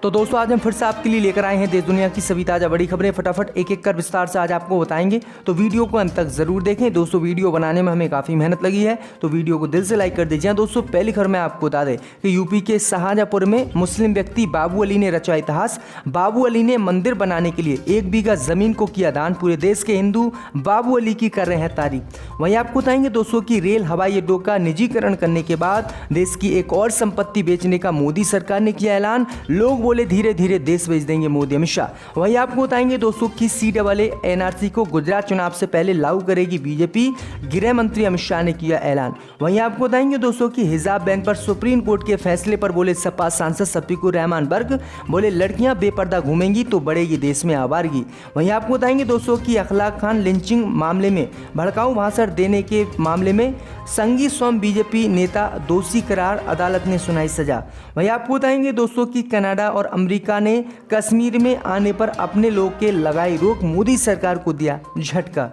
तो दोस्तों आज हम फिर से आपके लिए लेकर आए हैं देश दुनिया की सभी ताजा बड़ी खबरें। फटाफट एक एक कर विस्तार से आज आपको बताएंगे, तो वीडियो को अंत तक जरूर देखें। दोस्तों वीडियो बनाने में हमें काफ़ी मेहनत लगी है, तो वीडियो को दिल से लाइक कर दीजिए। दोस्तों पहली खबर मैं आपको बता दें कि यूपी के शाहजहाँपुर में मुस्लिम व्यक्ति बाबू अली ने रचा इतिहास। बाबू अली ने मंदिर बनाने के लिए 1 बीघा जमीन को किया दान। पूरे देश के हिंदू बाबू अली की कर रहे हैं तारीफ। वहीं आपको बताएंगे दोस्तों की रेल हवाई अड्डों का निजीकरण करने के बाद देश की एक और संपत्ति बेचने का मोदी सरकार ने किया ऐलान। लोग बोले धीरे धीरे देश बेच देंगे मोदी अमित शाह। वहीं आपको बताएंगे दोस्तों की CAA NRC को गुजरात चुनाव से पहले लागू करेगी बीजेपी। गृह मंत्री अमित शाह ने किया ऐलान। वहीं आपको बताएंगे दोस्तों की हिजाब बैन पर सुप्रीम कोर्ट के फैसले पर बोले सपा सांसद शफीकुर रहमान बर्ग। बोले लड़कियां बेपर्दा घूमेंगी तो बढ़ेगी देश में आवारगी। वहीं आपको बताएंगे दोस्तों की अखलाक खान लिंचिंग मामले में भड़काऊ भाषण देने के मामले में संगी सोम बीजेपी नेता दोषी करार, अदालत ने सुनाई सजा। वहीं आपको बताएंगे दोस्तों की कनाडा और अमेरिका ने कश्मीर में आने पर अपने लोग के लगाई रोक, मोदी सरकार को दिया झटका।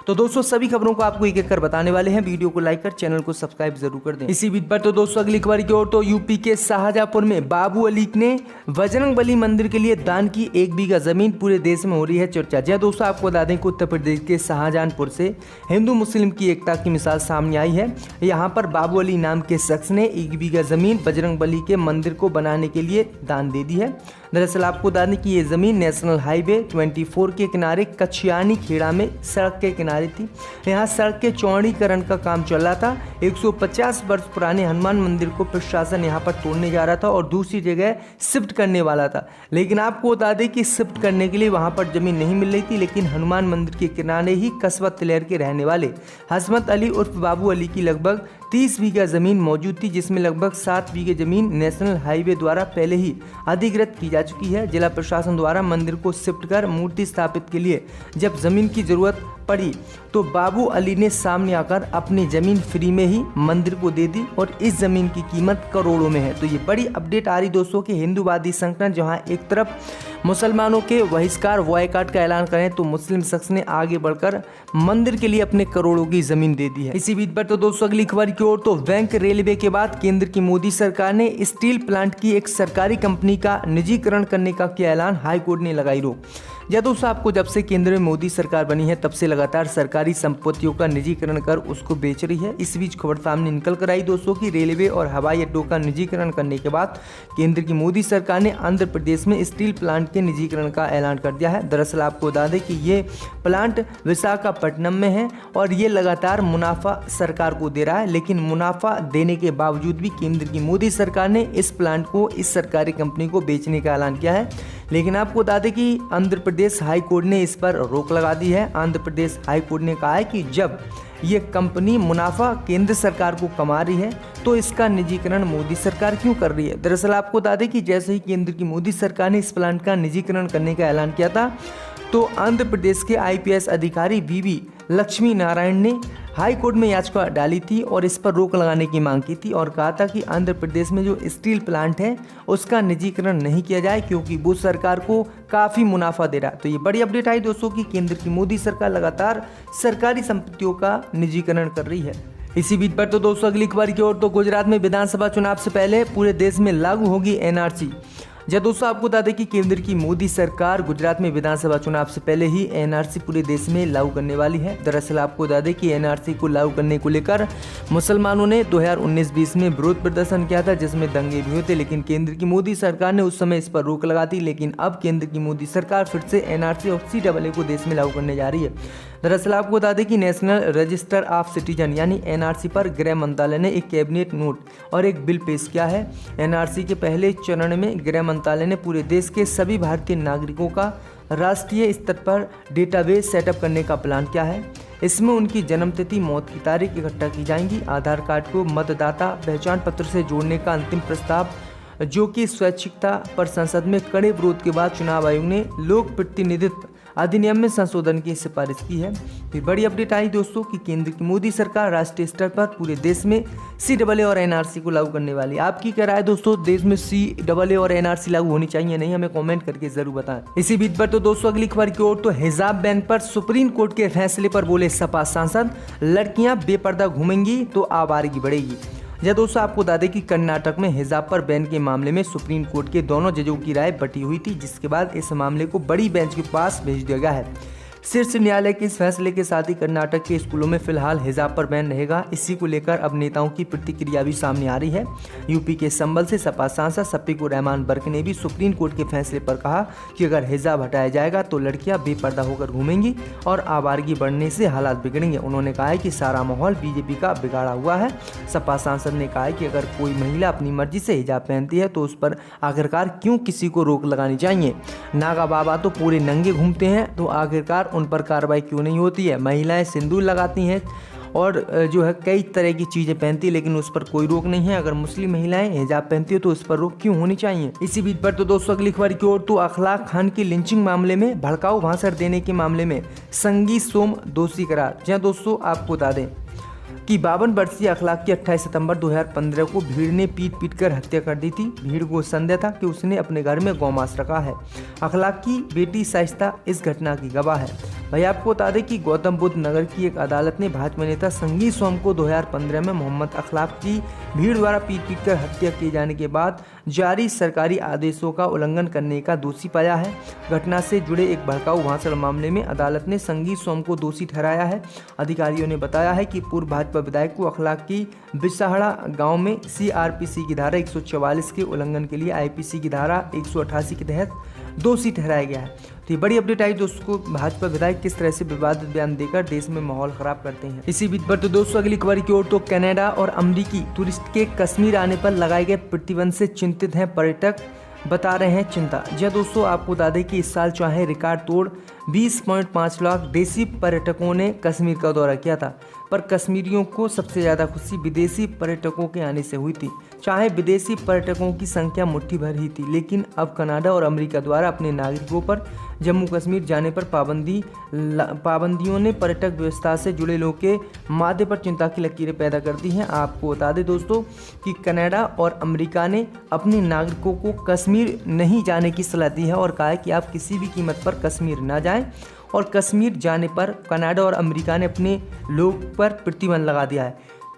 तो दोस्तों सभी खबरों को आपको एक एक कर बताने वाले हैं। वीडियो को लाइक कर चैनल को सब्सक्राइब जरूर कर दें। इसी बीच पर तो दोस्तों अगली खबर की ओर, तो यूपी के शाहजहाँपुर में बाबू अली ने बजरंगबली मंदिर के लिए दान की 1 बीघा जमीन। पूरे देश में हो रही है चर्चा। जी दोस्तों आपको बता दें कि उत्तर प्रदेश के शाहजहाँपुर से हिंदू मुस्लिम की एकता की मिसाल सामने आई है। यहाँ पर बाबू अली नाम के शख्स ने 1 बीघा जमीन बजरंगबली के मंदिर को बनाने के लिए दान दे दी है। दरअसल आपको बता दें कि ये जमीन नेशनल हाईवे 24 के किनारे कछियानी खेड़ा में सड़क के किनारे थी। यहाँ सड़क के चौड़ीकरण का काम चल रहा था। 150 वर्ष पुराने हनुमान मंदिर को प्रशासन यहाँ पर तोड़ने जा रहा था और दूसरी जगह शिफ्ट करने वाला था। लेकिन आपको बता दें कि शिफ्ट करने के लिए वहाँ पर जमीन नहीं मिल रही थी, लेकिन हनुमान मंदिर के किनारे ही कस्बा तिलेर के रहने वाले हसमत अली उर्फ बाबू अली की लगभग 30 बीघा जमीन मौजूद थी, जिसमें लगभग 7 बीघे जमीन नेशनल हाईवे द्वारा पहले ही अधिग्रहित की जा चुकी है। जिला प्रशासन द्वारा मंदिर को शिफ्ट कर मूर्ति स्थापित के लिए जब जमीन की जरूरत पड़ी तो बाबू अली ने सामने आकर अपनी जमीन फ्री में ही मंदिर को दे दी और इस जमीन की कीमत करोड़ों में है। तो ये बड़ी अपडेट आ रही दोस्तों कि हिंदूवादी संगठन जहां एक तरफ मुसलमानों के बहिष्कार बॉयकॉट का ऐलान करें तो मुस्लिम शख्स ने आगे बढ़कर मंदिर के लिए अपने करोड़ों की जमीन दे दी है। इसी बीच पर तो दोस्तों अगली खबर की ओर, तो बैंक रेलवे के बाद केंद्र की मोदी सरकार ने स्टील प्लांट की एक सरकारी कंपनी का निजीकरण करने का किया ऐलान। हाईकोर्ट ने लगाई रोक। दोस्तों आपको जब से केंद्र में मोदी सरकार बनी है तब से लगातार सरकारी संपत्तियों का निजीकरण कर उसको बेच रही है। इस बीच खबर सामने निकल कर आई दोस्तों की रेलवे और हवाई अड्डों का निजीकरण करने के बाद केंद्र की मोदी सरकार ने आंध्र प्रदेश में स्टील प्लांट के निजीकरण का ऐलान कर दिया है। दरअसल आपको बता दें कि ये प्लांट विशाखापट्टनम में है और ये लगातार मुनाफा सरकार को दे रहा है, लेकिन मुनाफा देने के बावजूद भी केंद्र की मोदी सरकार ने इस प्लांट को इस सरकारी कंपनी को बेचने का ऐलान किया है। लेकिन आपको बता दें कि आंध्र प्रदेश हाई कोर्ट ने इस पर रोक लगा दी है। आंध्र प्रदेश हाई कोर्ट ने कहा है कि जब ये कंपनी मुनाफा केंद्र सरकार को कमा रही है तो इसका निजीकरण मोदी सरकार क्यों कर रही है। दरअसल आपको बता दें कि जैसे ही केंद्र की मोदी सरकार ने इस प्लांट का निजीकरण करने का ऐलान किया था तो आंध्र प्रदेश के IPS अधिकारी VV लक्ष्मी नारायण ने हाई कोर्ट में याचिका डाली थी और इस पर रोक लगाने की मांग की थी और कहा था कि आंध्र प्रदेश में जो स्टील प्लांट है उसका निजीकरण नहीं किया जाए क्योंकि वो सरकार को काफ़ी मुनाफा दे रहा है। तो ये बड़ी अपडेट आई दोस्तों कि केंद्र की मोदी सरकार लगातार सरकारी संपत्तियों का निजीकरण कर रही है। इसी बीच पर तो दोस्तों अगली खबर की ओर, तो गुजरात में विधानसभा चुनाव से पहले पूरे देश में लागू होगी NRC। दोस्तों आपको बता दें कि केंद्र की मोदी सरकार गुजरात में विधानसभा चुनाव से पहले ही NRC पूरे देश में लागू करने वाली है। दरअसल आपको बता दें कि NRC को लागू करने को लेकर मुसलमानों ने 2019-20 में विरोध प्रदर्शन किया था, जिसमें दंगे भी हुए थे, लेकिन केंद्र की मोदी सरकार ने उस समय इस पर रोक लगा दी। लेकिन अब केंद्र की मोदी सरकार फिर से NRC और CAA को देश में लागू करने जा रही है। दरअसल आपको बता दें कि नेशनल रजिस्टर ऑफ सिटीजन यानी NRC पर गृह मंत्रालय ने एक कैबिनेट नोट और एक बिल पेश किया है। NRC के पहले चरण में गृह मंत्रालय ने पूरे देश के सभी भारतीय नागरिकों का राष्ट्रीय स्तर पर डेटाबेस सेटअप करने का प्लान किया है। इसमें उनकी जन्मतिथि, मौत की तारीख इकट्ठा की जाएंगी। आधार कार्ड को मतदाता पहचान पत्र से जोड़ने का अंतिम प्रस्ताव, जो कि स्वैच्छिकता पर संसद में कड़े विरोध के बाद चुनाव आयोग ने लोक प्रतिनिधित्व अधिनियम में संशोधन की सिफारिश की है। फिर बड़ी अपडेट आई दोस्तों कि केंद्र की मोदी सरकार राष्ट्रीय स्तर पर पूरे देश में CAA और NRC को लागू करने वाली है। आपकी क्या राय है दोस्तों, देश में CAA और NRC लागू होनी चाहिए नहीं, हमें कमेंट करके जरूर बताएं। इसी बीच पर तो दोस्तों अगली खबर की ओर, तो हिजाब बैन पर सुप्रीम कोर्ट के फैसले पर बोले सपा सांसद, लड़कियां बेपर्दा घूमेंगी तो आवारगी बढ़ेगी। या दोस्तों आपको बता दें कि कर्नाटक में हिजाब पर बैन के मामले में सुप्रीम कोर्ट के दोनों जजों की राय बटी हुई थी, जिसके बाद इस मामले को बड़ी बेंच के पास भेज दिया गया है। शीर्ष न्यायालय के इस फैसले के साथ ही कर्नाटक के स्कूलों में फिलहाल हिजाब पर बैन रहेगा। इसी को लेकर अब नेताओं की प्रतिक्रिया भी सामने आ रही है। यूपी के संबल से सपा सांसद शफीकुर रहमान बर्क ने भी सुप्रीम कोर्ट के फैसले पर कहा कि अगर हिजाब हटाया जाएगा तो लड़कियां बेपर्दा होकर घूमेंगी और आवारगी बढ़ने से हालात बिगड़ेंगे। उन्होंने कहा है कि सारा माहौल बीजेपी का बिगाड़ा हुआ है। सपा सांसद ने कहा है कि अगर कोई महिला अपनी मर्जी से हिजाब पहनती है तो उस पर आखिरकार क्यों किसी को रोक लगानी चाहिए। नागा बाबा तो पूरे नंगे घूमते हैं, तो आखिरकार उन पर कार्रवाई क्यों नहीं होती है। महिलाएं सिंदूर लगाती हैं और जो है कई तरह की चीज़ें पहनती है, लेकिन उस पर कोई रोक नहीं है। अगर मुस्लिम महिलाएं हिजाब पहनती हो तो उस पर रोक क्यों होनी चाहिए। इसी बीच पर तो दोस्तों अगली खबर की ओर, तो अखलाक खान की लिंचिंग मामले में भड़काऊ भाषण देने के मामले में संगीत सोम दोषी करार। जहाँ दोस्तों आपको बता दें कि 52 वर्षीय अखलाक की 28 सितंबर 2015 को भीड़ ने पीट कर हत्या कर दी थी। भीड़ को संदेह था कि उसने अपने घर में गौमांस रखा है। अखलाक की बेटी शाइस्ता इस घटना की गवाह है। भाई आपको बता दें कि गौतम बुद्ध नगर की एक अदालत ने भाजपा नेता संगीत सोम को 2015 में मोहम्मद अखलाक की भीड़ द्वारा पीट कर हत्या किए जाने के बाद जारी सरकारी आदेशों का उल्लंघन करने का दोषी पाया है। घटना से जुड़े एक भड़काऊ भाषण मामले में अदालत ने संगीत सोम को दोषी ठहराया है। अधिकारियों ने बताया है कि पूर्व भाजपा विधायक को अखलाक की बिसाहड़ा गांव में CRPC की धारा 144 के उल्लंघन के लिए IPC की धारा 188 के तहत दोषी ठहराया गया है। तो ये बड़ी अपडेट आई दोस्तों, भाजपा विधायक किस तरह से विवादित बयान देकर देश में माहौल खराब करते हैं। इसी बीच पर तो दोस्तों अगली खबर की ओर, तो कनाडा और अमेरिकी टूरिस्ट के कश्मीर आने पर लगाए गए प्रतिबंध से चिंतित हैं पर्यटक, बता रहे हैं चिंता। जी दोस्तों आपको बता दें कि इस साल चाहे रिकॉर्ड तोड़ 20.5 लाख देसी पर्यटकों ने कश्मीर का दौरा किया था, पर कश्मीरियों को सबसे ज़्यादा खुशी विदेशी पर्यटकों के आने से हुई थी। चाहे विदेशी पर्यटकों की संख्या मुट्ठी भर ही थी, लेकिन अब कनाडा और अमेरिका द्वारा अपने नागरिकों पर जम्मू कश्मीर जाने पर पाबंदियों ने पर्यटक व्यवस्था से जुड़े लोगों के माथे पर चिंता की लकीरें पैदा कर दी हैं। आपको बता दें दोस्तों कि कनाडा और अमेरिका ने अपने नागरिकों को कश्मीर नहीं जाने की सलाह दी है और कहा है कि आप किसी भी कीमत पर कश्मीर ना जाएं, और कश्मीर जाने पर कनाडा और अमेरिका ने अपने लोग पर प्रतिबंध लगा दिया है,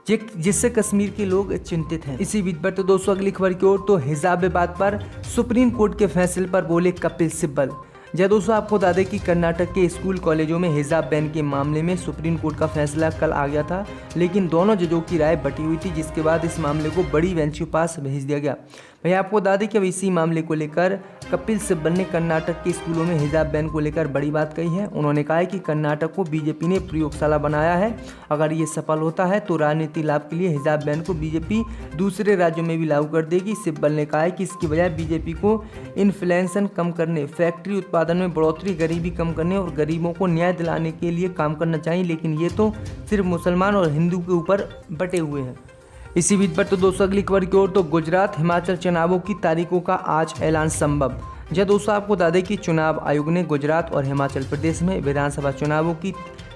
जिससे कश्मीर के लोग चिंतित हैं। इसी बीच पर तो दोस्तों अगली खबर की ओर, तो हिजाब विवाद पर सुप्रीम कोर्ट के फैसले पर बोले कपिल सिब्बल। जय दोस्तों आपको बता दें कि कर्नाटक के स्कूल कॉलेजों में हिजाब बैन के मामले में सुप्रीम कोर्ट का फैसला कल आ गया था, लेकिन दोनों जजों की राय बटी हुई थी, जिसके बाद इस मामले को बड़ी बेंच के पास भेज दिया गया। भाई आपको बता दें कि अब इसी मामले को लेकर कपिल सिब्बल ने कर्नाटक के स्कूलों में हिजाब बैन को लेकर बड़ी बात कही है। उन्होंने कहा है कि कर्नाटक को बीजेपी ने प्रयोगशाला बनाया है, अगर ये सफल होता है तो राजनीति लाभ के लिए हिजाब बैन को बीजेपी दूसरे राज्यों में भी लागू कर देगी। सिब्बल ने कहा है कि इसकी बजाय बीजेपी को इन्फ्लेशन कम करने, फैक्ट्री उत्पादन में बढ़ोतरी, गरीबी कम करने और गरीबों को न्याय दिलाने के लिए काम करना चाहिए, लेकिन ये तो सिर्फ मुसलमान और हिंदू के ऊपर बटे हुए हैं। इसी बीच पर तो दोस्तों अगली खबर की ओर, तो गुजरात हिमाचल चुनावों की तारीखों का आज ऐलान संभव। जब दोस्तों आपको बता दें कि चुनाव आयोग ने गुजरात और हिमाचल प्रदेश में विधानसभा चुनावों की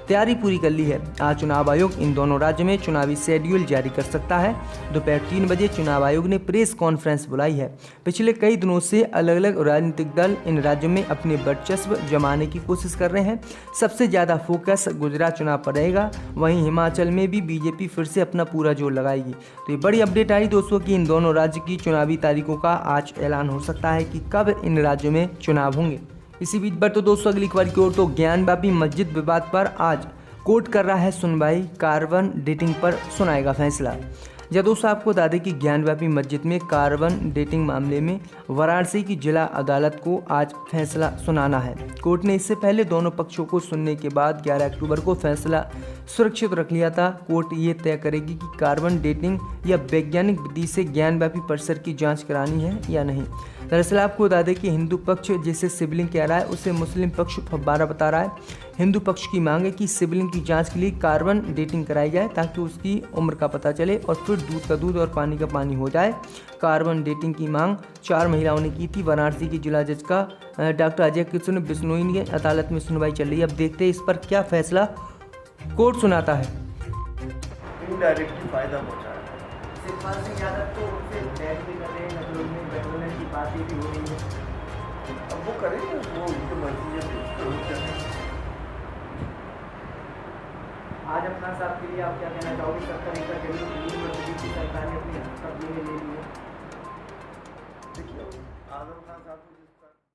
तैयारी पूरी कर ली है। आज चुनाव आयोग इन दोनों राज्यों में चुनावी शेड्यूल जारी कर सकता है। दोपहर 3 बजे चुनाव आयोग ने प्रेस कॉन्फ्रेंस बुलाई है। पिछले कई दिनों से अलग अलग राजनीतिक दल इन राज्यों में अपने वर्चस्व जमाने की कोशिश कर रहे हैं। सबसे ज़्यादा फोकस गुजरात चुनाव पर रहेगा, वहीं हिमाचल में भी बीजेपी फिर से अपना पूरा जोर लगाएगी। तो ये बड़ी अपडेट आई दोस्तों कि इन दोनों राज्य की चुनावी तारीखों का आज ऐलान हो सकता है कि कब इन राज्यों में चुनाव होंगे। इसी बीच पर तो दोस्तों अगली खबर की ओर, तो ज्ञानवापी मस्जिद विवाद पर आज कोर्ट कर रहा है सुनवाई, कार्बन डेटिंग पर सुनाएगा फैसला। जब दोस्तों आपको बता दें कि ज्ञानवापी मस्जिद में कार्बन डेटिंग मामले में वाराणसी की जिला अदालत को आज फैसला सुनाना है। कोर्ट ने इससे पहले दोनों पक्षों को सुनने के बाद 11 अक्टूबर को फैसला सुरक्षित रख लिया था। कोर्ट ये तय करेगी कि कार्बन डेटिंग या वैज्ञानिक विधि से ज्ञानवापी परिसर की जांच करानी है या नहीं। दरअसल आपको बता दें कि हिंदू पक्ष जिसे शिवलिंग कह रहा है उसे मुस्लिम पक्ष फव्वारा बता रहा है। हिंदू पक्ष की मांग है कि शिवलिंग की जांच के लिए कार्बन डेटिंग कराई जाए ताकि उसकी उम्र का पता चले और फिर दूध का दूध और पानी का पानी हो जाए। कार्बन डेटिंग की मांग 4 महिलाओं ने की थी। वाराणसी की जिला जज का डॉक्टर अजय कृष्ण बिश्नोई की अदालत में सुनवाई चल रही है। अब देखते हैं इस पर क्या फैसला कोर्ट सुनाता है। इनडायरेक्टली फायदा पहुंचा है। बातें भी हो रही है, अब वो करेंगे, वो उनकी मर्जी है। आजम खान साहब के लिए आप क्या कहना चाहोगे? 70 एकड़ जमीन यूनिवर्सिटी की सरकार ने अपने कब्जे में ले ली है। देखिए आजम खान साहब को